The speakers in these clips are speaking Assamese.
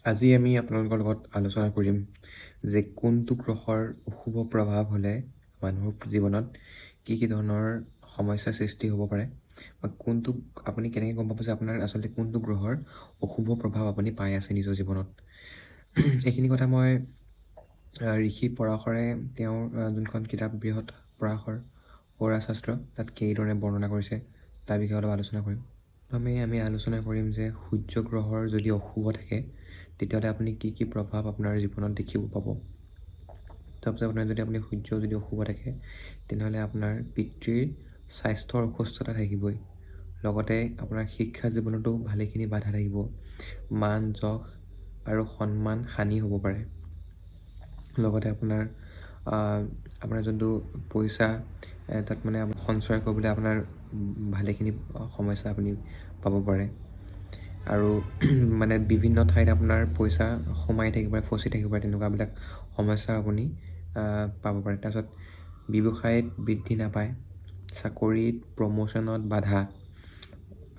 আজি আমি আপোনালোকৰ লগত আলোচনা কৰিম যে কোনটো গ্ৰহৰ অশুভ প্ৰভাৱ হ'লে মানুহৰ জীৱনত কি ধৰণৰ সমস্যাৰ সৃষ্টি হ'ব পাৰে বা কোনটো আপুনি কেনেকৈ গম পাব যে আপোনাৰ আচলতে কোনটো গ্ৰহৰ অশুভ প্ৰভাৱ আপুনি পাই আছে নিজৰ জীৱনত। এইখিনি কথা মই ঋষি পৰাশৰে তেওঁৰ যোনখন কিতাপ বৃহৎ পৰাশৰ সৌৰশাস্ত্ৰ তাত কেইদৰে বৰ্ণনা কৰিছে তাৰ বিষয়ে অলপ আলোচনা কৰিম। প্ৰথমে আমি আলোচনা কৰিম যে সূৰ্য গ্ৰহৰ যদি অশুভ থাকে তেতিয়াহ'লে আপুনি কি প্ৰভাৱ আপোনাৰ জীৱনত দেখিব পাব। তাৰপিছত আপুনি সূৰ্য যদি অশুভ থাকে তেনেহ'লে আপোনাৰ পিতৃৰ স্বাস্থ্যৰ অসুস্থতা থাকিবই, লগতে আপোনাৰ শিক্ষা জীৱনতো ভালেখিনি বাধা থাকিব, মান যশ আৰু সন্মান হানি হ'ব পাৰে। লগতে আপোনাৰ যোনটো পইচা তাত সঞ্চয় কৰিবলৈ আপোনাৰ ভালেখিনি সমস্যা আপুনি পাব পাৰে আৰু বিভিন্ন ঠাইত আপোনাৰ পইচা সোমাই থাকিব পাৰে, ফচি থাকিব পাৰে, তেনেকুৱাবিলাক সমস্যা আপুনি পাব পাৰে। তাৰপিছত ব্যৱসায়ত বৃদ্ধি নাপায়, চাকৰিত প্ৰমোশ্যনত বাধা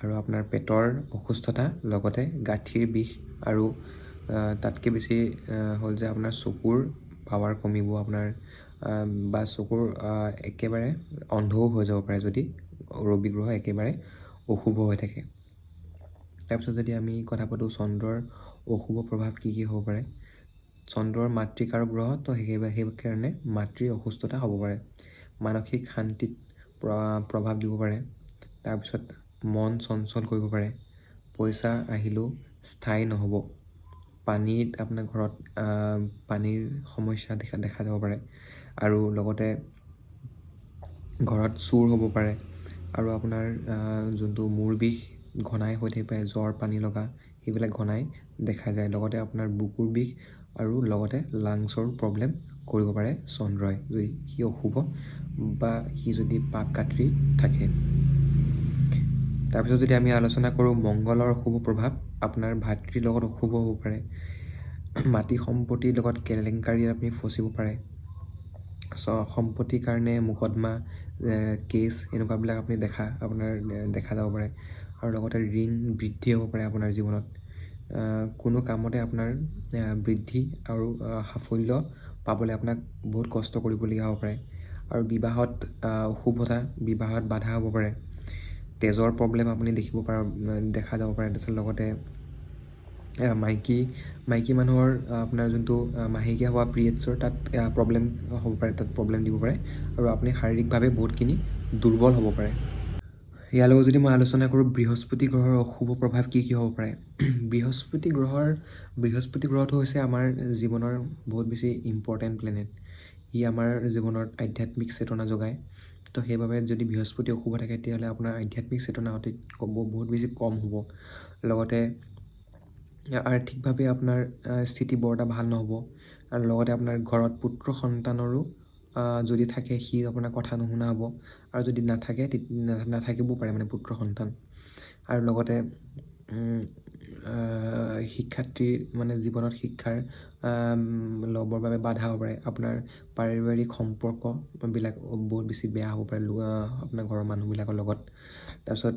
আৰু আপোনাৰ পেটৰ অসুস্থতা, লগতে গাঁঠিৰ বিষ আৰু তাতকৈ বেছি হ'ল যে আপোনাৰ চকুৰ পাৱাৰ কমিব আপোনাৰ বা চকুৰ একেবাৰে অন্ধও হৈ যাব পাৰে যদি ৰবি গ্ৰহ একেবাৰে অশুভ হৈ থাকে। তাৰপিছত যদি আমি কথা পাতোঁ চন্দ্ৰৰ অশুভ প্ৰভাৱ কি হ'ব পাৰে। চন্দ্ৰৰ মাতৃকাৰক গ্ৰহ, তো সেইকাৰণে মাতৃৰ অসুস্থতা হ'ব পাৰে, মানসিক শান্তিত প্ৰভাৱ দিব পাৰে। তাৰপিছত মন চঞ্চল কৰিব পাৰে, পইচা আহিলেও স্থায়ী নহ'ব, পানীত আপোনাৰ ঘৰত পানীৰ সমস্যা দেখা যাব পাৰে আৰু লগতে ঘৰত চুৰ হ'ব পাৰে আৰু আপোনাৰ যোনটো মূৰ বিষ ঘনাই হৈ থাকিব পাৰে, জ্বৰ পানী লগা সেইবিলাক ঘনাই দেখা যায়। লগতে আপোনাৰ বুকুৰ বিষ আৰু লগতে লাংছৰ প্ৰব্লেম কৰিব পাৰে চন্দ্ৰই যদি সি অশুভ বা সি যদি পাপকাত্ৰি থাকে। তাৰপিছত যদি আমি আলোচনা কৰোঁ মংগলৰ অশুভ প্ৰভাৱ, আপোনাৰ ভাতৃৰ লগত অশুভ হ'ব পাৰে, মাটি সম্পত্তিৰ লগত কেলেংকাৰী আপুনি ফচিব পাৰে, সম্পত্তিৰ কাৰণে মোকদমা কেছ এনেকুৱাবিলাক আপুনি দেখা যাব পাৰে আৰু লগতে ঋণ বৃদ্ধি হ'ব পাৰে আপোনাৰ জীৱনত। কোনো কামতে আপোনাৰ বৃদ্ধি আৰু সাফল্য পাবলৈ আপোনাক বহুত কষ্ট কৰিবলগীয়া হ'ব পাৰে আৰু বিবাহত অশুভতা, বিবাহত বাধা হ'ব পাৰে, তেজৰ প্ৰব্লেম আপুনি দেখা যাব পাৰে। তাৰপিছত লগতে মাইকী মানুহৰ আপোনাৰ যোনটো মাহেকীয়া হোৱা পিৰিয়ডছৰ তাত প্ৰব্লেম হ'ব পাৰে, তাত প্ৰব্লেম দিব পাৰে আৰু আপুনি শাৰীৰিকভাৱে বহুতখিনি দুৰ্বল হ'ব পাৰে। ইয়াৰ লগত যদি মই আলোচনা কৰোঁ বৃহস্পতি গ্ৰহৰ অশুভ প্ৰভাৱ কি হ'ব পাৰে। বৃহস্পতি গ্ৰহটো হৈছে আমাৰ জীৱনৰ বহুত বেছি ইম্পৰ্টেণ্ট প্লেনেট। ই আমাৰ জীৱনত আধ্যাত্মিক চেতনা যোগায়। তো সেইবাবে যদি বৃহস্পতি অশুভ থাকে তেতিয়াহ'লে আপোনাৰ আধ্যাত্মিক চেতনা বহুত বেছি কম হ'ব। লগতে আৰ্থিকভাৱে আপোনাৰ স্থিতি বৰ এটা ভাল নহ'ব আৰু লগতে আপোনাৰ ঘৰত পুত্ৰ সন্তানৰো যদি থাকে সি আপোনাৰ কথা নুশুনা হ'ব আৰু যদি নাথাকিবও পাৰে পুত্ৰ সন্তান। আৰু লগতে শিক্ষাৰ্থীৰ জীৱনত শিক্ষাৰ ল'বৰ বাবে বাধা হ'ব পাৰে, আপোনাৰ পাৰিবাৰিক সম্পৰ্কবিলাক বহুত বেছি বেয়া হ'ব পাৰে আপোনাৰ ঘৰৰ মানুহবিলাকৰ লগত। তাৰপিছত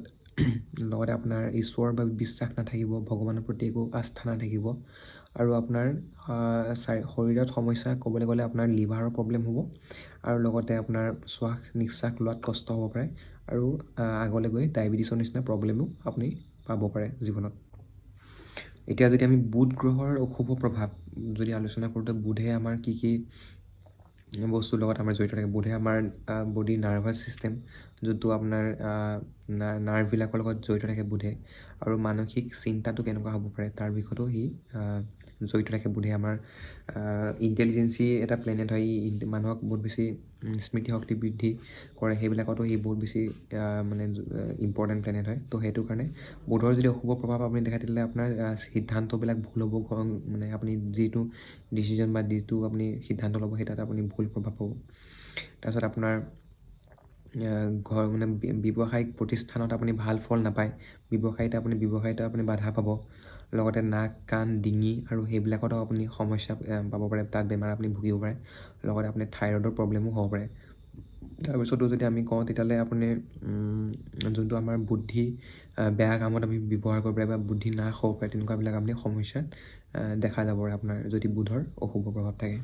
লগতে আপোনাৰ ঈশ্বৰৰ বাবে বিশ্বাস নাথাকিব, ভগৱানৰ প্ৰতি একো আস্থা নাথাকিব আৰু আপোনাৰ শৰীৰত সমস্যা ক'বলৈ গ'লে আপোনাৰ লিভাৰৰ প্ৰব্লেম হ'ব আৰু লগতে আপোনাৰ শ্বাস নিশ্বাস লোৱাত কষ্ট হ'ব পাৰে আৰু আগলৈ গৈ ডায়েবেটিছৰ নিচিনা প্ৰব্লেমো আপুনি পাব পাৰে জীৱনত। এতিয়া যদি আমি বুধ গ্ৰহৰ অশুভ প্ৰভাৱ যদি আলোচনা কৰোঁ, বুধে আমাৰ কি বস্তুৰ লগত আমাৰ জড়িত থাকে। বুধে আমাৰ বডি নাৰ্ভাছ ছিষ্টেম, যোনটো আপোনাৰ নাৰ্ভবিলাকৰ লগত জড়িত থাকে বুধে, আৰু মানসিক চিন্তাটো কেনেকুৱা হ'ব পাৰে তাৰ বিষয়তো সি জড়িত থাকে। বুধে আমাৰ ইণ্টেলিজেঞ্চি এটা প্লেনেট হয়, ই মানুহক বহুত বেছি স্মৃতিশক্তি বৃদ্ধি কৰে, সেইবিলাকতো সি বহুত বেছি ইম্পৰ্টেণ্ট প্লেনেট হয়। তো সেইটো কাৰণে বুধৰ যদি অশুভ প্ৰভাৱ আপুনি দেখা তেতিয়াহ'লে আপোনাৰ সিদ্ধান্তবিলাক ভুল হ'ব, আপুনি যিটো ডিচিজন বা যিটো আপুনি সিদ্ধান্ত ল'ব সেই তাত আপুনি ভুল প্ৰভাৱ পাব। তাৰপিছত আপোনাৰ ব্যৱসায়িক প্ৰতিষ্ঠানত আপুনি ভাল ফল নাপায়, ব্যৱসায়ত আপুনি বাধা পাব, লগতে নাক কাণ ডিঙি আৰু সেইবিলাকতো আপুনি সমস্যা পাব পাৰে, তাত বেমাৰ আপুনি ভুগিব পাৰে, লগতে আপুনি থাইৰয়ডৰ প্ৰব্লেমো হ'ব পাৰে। তাৰপিছতো যদি আমি কওঁ তেতিয়াহ'লে আপুনি যোনটো আমাৰ বুদ্ধি বেয়া কামত আমি ব্যৱহাৰ কৰিব পাৰে বা বুদ্ধি নাশ হ'ব পাৰে তেনেকুৱাবিলাক আপুনি সমস্যাত দেখা যাব আপোনাৰ যদি বুধৰ অশুভ প্ৰভাৱ থাকে।